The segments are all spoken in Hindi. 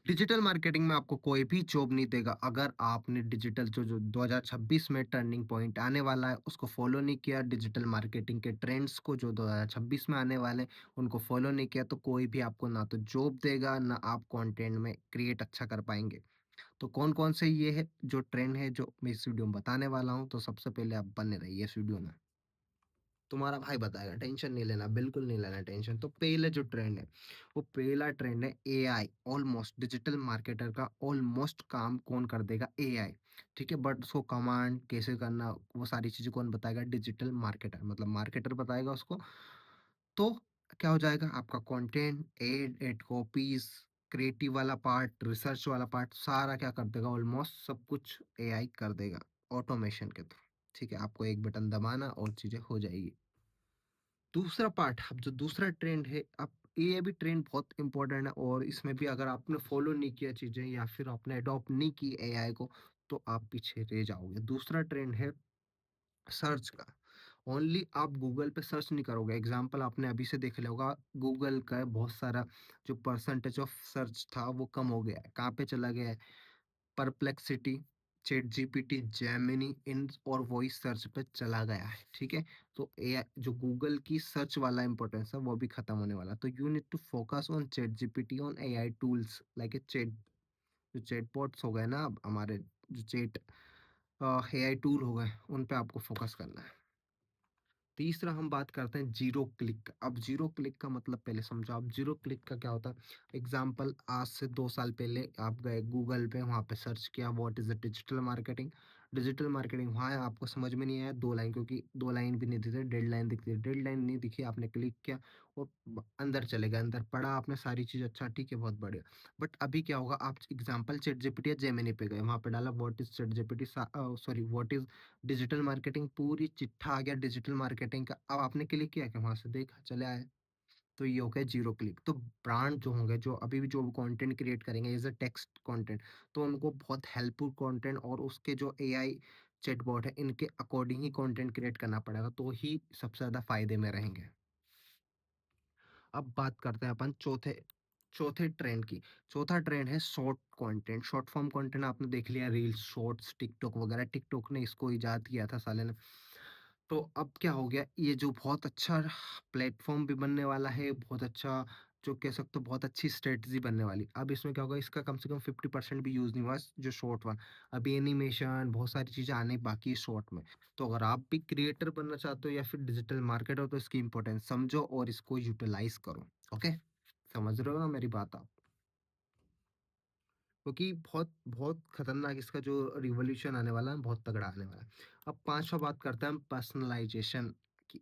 डिजिटल मार्केटिंग में आपको कोई भी जॉब नहीं देगा अगर आपने डिजिटल जो 2026 में टर्निंग पॉइंट आने वाला है उसको फॉलो नहीं किया। डिजिटल मार्केटिंग के ट्रेंड्स को जो 2026 में आने वाले उनको फॉलो नहीं किया तो कोई भी आपको ना तो जॉब देगा ना आप कंटेंट में क्रिएट अच्छा कर पाएंगे। तो कौन कौन से ये है जो ट्रेंड है जो मैं इस वीडियो में बताने वाला हूँ, तो सबसे पहले आप बने रहिए इस वीडियो में। तुम्हारा भाई बताएगा, टेंशन नहीं लेना, बिल्कुल नहीं लेना टेंशन। तो पहले जो ट्रेंड है वो पहला ट्रेंड है एआई। ऑलमोस्ट डिजिटल मार्केटर का ऑलमोस्ट काम कौन कर देगा? एआई। ठीक है, बट उसको कमांड कैसे करना वो सारी चीजें कौन बताएगा? डिजिटल मार्केटर, मतलब मार्केटर बताएगा उसको। तो क्या हो जाएगा आपका content, ad ad copies, creative वाला पार्ट, रिसर्च वाला पार्ट सारा क्या कर देगा? ऑलमोस्ट सब कुछ एआई कर देगा ऑटोमेशन के थ्रू। ठीक है, आपको एक बटन दबाना और चीजें हो जाएगी। दूसरा पार्ट, अब जो दूसरा ट्रेंड है, अब ये भी ट्रेंड बहुत इंपॉर्टेंट है और इसमें भी अगर आपने फॉलो नहीं किया चीजें या फिर आपने अडॉप्ट नहीं की एआई को तो आप पीछे रह जाओगे। दूसरा ट्रेंड है सर्च का। ओनली आप गूगल पे सर्च नहीं करोगे। एग्जाम्पल आपने अभी से देख लिया होगा, गूगल का बहुत सारा जो परसेंटेज ऑफ सर्च था वो कम हो गया है। कहाँ पे चला गया है? परप्लेक्सिटी, चैट जीपीटी, जेमिनी इन और वॉइस सर्च पे चला गया है। ठीक है, तो ए जो गूगल की सर्च वाला इंपॉर्टेंस है वो भी खत्म होने वाला। तो you need to focus on chat GPT, on AI tools like a chat. जो चैटबॉट्स हो गए ना, अब हमारे जो चैट एआई टूल हो गए उन पे आपको फोकस करना है। तीसरा हम बात करते हैं जीरो क्लिक। अब जीरो क्लिक का मतलब पहले समझो आप। जीरो क्लिक का क्या होता है? एग्जाम्पल, आज से 2 साल पहले आप गए गूगल पे, वहाँ पे सर्च किया what is the digital marketing. Digital marketing वहाँ है, आपको समझ में नहीं आया 2 लाइन, क्योंकि 2 लाइन भी नहीं दिखती, डेड लाइन दिखती है। डेड लाइन नहीं दिखी, आपने क्लिक किया और अंदर चले गए, अंदर पढ़ा आपने सारी चीज़, अच्छा ठीक है बहुत बढ़िया। बट अभी क्या होगा? आप एग्जाम्पल चैट जीपीटी या जेमिनी पे गए, वहाँ पे डाला what is chat GPT, sorry what is digital marketing, पूरी चिट्ठा आ गया डिजिटल मार्केटिंग का। अब आपने क्लिक किया क्या? वहां से देखा चले आए। तो ये हो गया जीरो क्लिक। तो ब्रांड जो होंगे, जो अभी भी जो कंटेंट क्रिएट करेंगे एज अ टेक्स्ट कंटेंट, तो उनको बहुत हेल्पफुल कंटेंट और उसके जो एआई चैटबॉट है इनके अकॉर्डिंग ही कंटेंट क्रिएट करना पड़ेगा, तो ही सबसे ज्यादा फायदे में रहेंगे। अब बात करते हैं अपन चौथे चौथे ट्रेंड की। चौथा ट्रेंड है short content. Short form content आपने देख लिया, रील्स, शॉर्ट्स, टिकटॉक वगैरह। टिकटॉक ने इसको इजाद किया था साले ने। तो अब क्या हो गया, ये जो बहुत अच्छा प्लेटफॉर्म भी बनने वाला है, बहुत अच्छा, जो कह सकते हो बहुत अच्छी स्ट्रेटजी बनने वाली। अब इसमें क्या होगा, इसका कम से कम 50% भी यूज नहीं हुआ, जो शॉर्ट वन। अभी एनिमेशन बहुत सारी चीजें आने बाकी है शॉर्ट में। तो अगर आप भी क्रिएटर बनना चाहते हो या फिर डिजिटल मार्केटर हो तो इसकी इंपॉर्टेंस समझो और इसको यूटिलाइज करो। ओके, समझ रहे हो ना मेरी बात आप? क्योंकि बहुत बहुत खतरनाक इसका जो रिवॉल्यूशन आने वाला है, बहुत तगड़ा आने वाला है। अब पांचवा बात करते हैं हम पर्सनलाइजेशन की।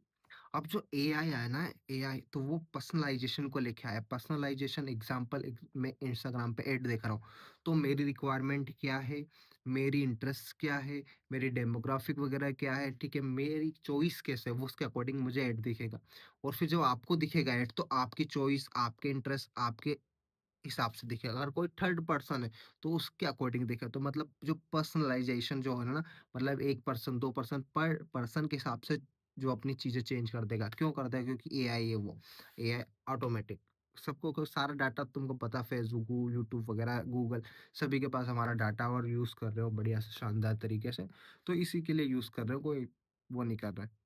अब जो एआई आया ना, एआई तो वो पर्सनलाइजेशन को लेके आया। पर्सनलाइजेशन एग्जांपल, मैं इंस्टाग्राम पे ऐड देख रहा हूँ तो मेरी रिक्वायरमेंट क्या है, मेरी इंटरेस्ट क्या है, मेरी डेमोग्राफिक वगैरह क्या है, ठीक है, मेरी चॉइस कैसे है, वो उसके अकॉर्डिंग मुझे ऐड दिखेगा। और फिर जब आपको दिखेगा ऐड तो आपकी चॉइस, आपके इंटरेस्ट, आपके हिसाब से दिखेगा। अगर कोई थर्ड पर्सन है तो उसके अकॉर्डिंग दिखेगा। तो मतलब जो पर्सनलाइजेशन जो है ना, मतलब एक पर्सन, दो पर्सन, पर पर्सन के हिसाब से जो अपनी चीजें चेंज कर देगा। क्यों कर देगा? क्योंकि एआई है वो। एआई ऑटोमेटिक, सबको को सारा डाटा तुमको पता, फेसबुक, यूट्यूब वगैरह, गूगल, सभी के पास हमारा डाटा और यूज कर रहे हो बढ़िया से शानदार तरीके से। तो इसी के लिए यूज कर रहे हो, कोई वो नहीं कर रहा है।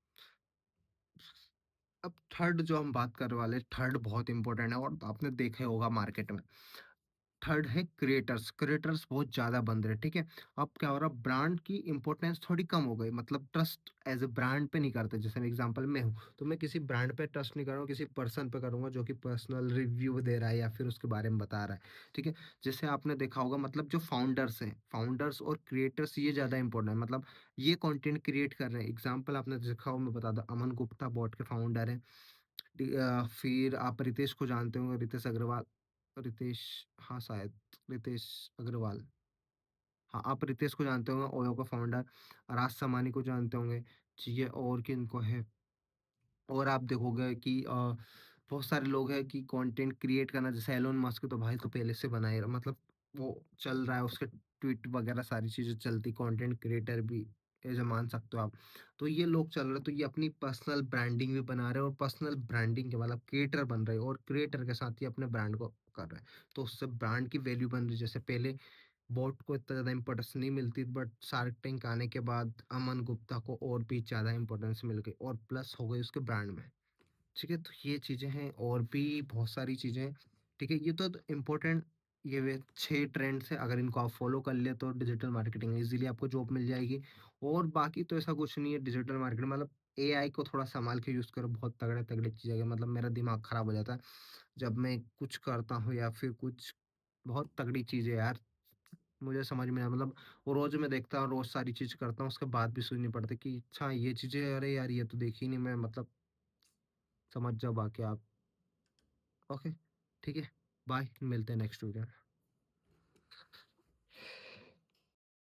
अब थर्ड जो हम बात करने वाले, थर्ड बहुत इंपॉर्टेंट है और आपने देखा ही होगा मार्केट में। थर्ड है क्रिएटर्स। क्रिएटर्स बहुत ज्यादा बन रहे हैं। ठीक है, अब क्या हो रहा है, ब्रांड की इंपॉर्टेंस थोड़ी कम हो गई, मतलब ट्रस्ट एज ए ब्रांड पे नहीं करते। जैसे एग्जांपल मैं हूँ तो मैं किसी ब्रांड पे ट्रस्ट नहीं करूँगा, किसी पर्सन पे करूंगा जो कि पर्सनल रिव्यू दे रहा है या फिर उसके बारे में बता रहा है। ठीक है, जैसे आपने देखा होगा, मतलब जो फाउंडर्स हैं, फाउंडर्स और क्रिएटर्स ये ज्यादा इंपॉर्टेंट है। मतलब ये कंटेंट क्रिएट कर रहे हैं। एग्जाम्पल आपने देखा हो, मैं बता दूं, अमन गुप्ता बॉट के फाउंडर हैं। फिर आप रितेश को जानते होंगे, रितेश अग्रवाल, रितेश, हाँ शायद रितेश अग्रवाल, हाँ आप रितेश को जानते होंगे, ओयो का फाउंडर। राज समानी को जानते होंगे। ठीक है, और किन को है? और आप देखोगे कि बहुत सारे लोग हैं कि कंटेंट क्रिएट करना, जैसे एलोन मस्क तो भाई तो पहले से बना ही मतलब वो चल रहा है, उसके ट्वीट वगैरह सारी चीजें चलती, कंटेंट क्रिएटर भी ऐसे मान सकते हो आप। तो ये लोग चल रहे, तो ये अपनी पर्सनल ब्रांडिंग भी बना रहे हैं और पर्सनल ब्रांडिंग के मतलब क्रिएटर बन रहे हैं और क्रिएटर के साथ ही अपने ब्रांड को कर रहे हैं। तो उससे ब्रांड की वैल्यू बन रही है। जैसे पहले बॉट को इतना ज़्यादा इम्पोर्टेंस नहीं मिलती, बट शार्क टैंक आने के बाद अमन गुप्ता को और भी ज़्यादा इम्पोर्टेंस मिल गई और प्लस हो गई उसके ब्रांड में। ठीक है? तो ये चीज़ें हैं और भी बहुत सारी चीज़ें हैं। ठीक है? ये तो इम्पोर्टेंट ये वे 6 ट्रेंड्स हैं, अगर इनको आप फ़ॉलो कर लिए तो डिजिटल मार्केटिंग में ईज़िली आपको जॉब मिल जाएगी। और बाकी तो ऐसा कुछ नहीं है डिजिटल मार्केटिंग मतलब एआई को थोड़ा सँभाल के यूज़ करो, बहुत तगड़े-तगड़े चीज़ें हैं, मतलब मेरा दिमाग ख़राब हो जाता है, जब मैं कुछ करता हूँ या फिर कुछ बहुत तगड़ी चीज़ है यार, मुझे समझ में आया मतलब वो रोज़ मैं देखता हूँ, रोज़ सारी चीज़ करता हूँ, उसके बाद भी सुननी पड़ती है कि अच्छा ये चीज़ें अरे यार ये तो देखी नहीं मैं मतलब समझ जाओ बाकी आप। ओके, ठीक है, बाय, मिलते हैं नेक्स्ट वीडियो में।